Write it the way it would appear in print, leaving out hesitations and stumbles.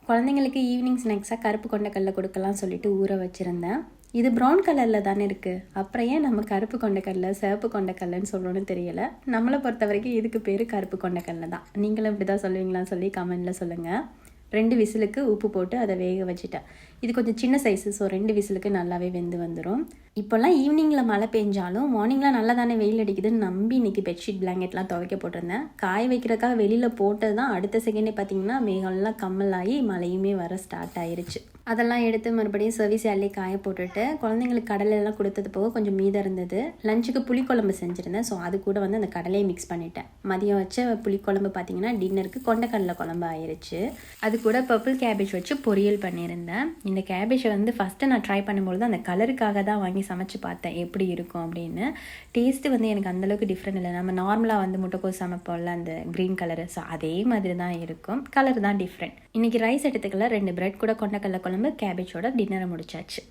குழந்தைங்களுக்கு ஈவினிங் ஸ்நாக்ஸாக கருப்பு கொண்டக்கடலை கொடுக்கலாம் சொல்லிட்டு ஊற வச்சுருந்தேன். இது ப்ரௌன் கலரில் தானே இருக்குது, அப்புறம் ஏன் நம்ம கருப்பு கொண்டக்கடலை சிவப்பு கொண்டக்கடலைன்னு சொல்லணும்னு தெரியலை. நம்மளை பொறுத்த வரைக்கும் இதுக்கு பேர் கருப்பு கொண்டக்கடலை தான். நீங்களும் இப்படி தான் சொல்லுவீங்களான்னு சொல்லி கமெண்டில் சொல்லுங்கள். 2 விசிலுக்கு உப்பு போட்டு அதை வேக வச்சுட்டேன். இது கொஞ்சம் சின்ன சைஸு, ஸோ 2 விசிலுக்கு நல்லாவே வெந்து வந்துடும். இப்போல்லாம் ஈவினிங்கில் மழை பெஞ்சாலும் மார்னிங்லாம் நல்லா தானே வெயில் அடிக்குதுன்னு நம்பி இன்றைக்கி பெட்ஷீட் பிளாங்கெட்லாம் துவைக்க போட்டிருந்தேன். காய வைக்கிறதுக்காக வெளியில் போட்டது தான் அடுத்த செகண்டே பார்த்திங்கன்னா மேகம்லாம் கம்மலாகி மழையுமே வர ஸ்டார்ட் ஆயிருச்சு. அதெல்லாம் எடுத்து மறுபடியும் சர்வீஸ் யார்லேயே காய போட்டுட்டு குழந்தைங்களுக்கு கடலையெல்லாம் கொடுத்தது போக கொஞ்சம் மீதம் இருந்தது. லஞ்சுக்கு புளிக்குழம்பு செஞ்சுருந்தேன். ஸோ அது கூட வந்து அந்த கடலையை மிக்ஸ் பண்ணிட்டேன். மதியம் வச்ச புளிக்குழம்பு பார்த்திங்கன்னா டின்னருக்கு கொண்டக்கடலை குழம்பு ஆயிடுச்சு. அது கூட பர்பிள் கேபேஜ் வச்சு பொரியல் பண்ணியிருந்தேன். இந்த கேபேஜை வந்து ஃபஸ்ட்டு நான் ட்ரை பண்ணும்பொழுது அந்த கலருக்காக தான் வாங்கி சமைச்சு பார்த்தேன் எப்படி இருக்கும் அப்படின்னு. டேஸ்ட்டு வந்து எனக்கு அந்தளவுக்கு டிஃப்ரெண்ட் இல்லை. நம்ம நார்மலாக வந்து முட்டைக்கோஸ் சமைப்போம்ல அந்த க்ரீன் கலரு, ஸோ அதே மாதிரி தான் இருக்கும். கலர் தான் டிஃப்ரெண்ட். இன்றைக்கி ரைஸ் எடுத்துக்கல 2 பிரெட் கூட கொண்டக்கடலை குழம்பு கேபேஜோட டின்னரை முடிச்சாச்சு.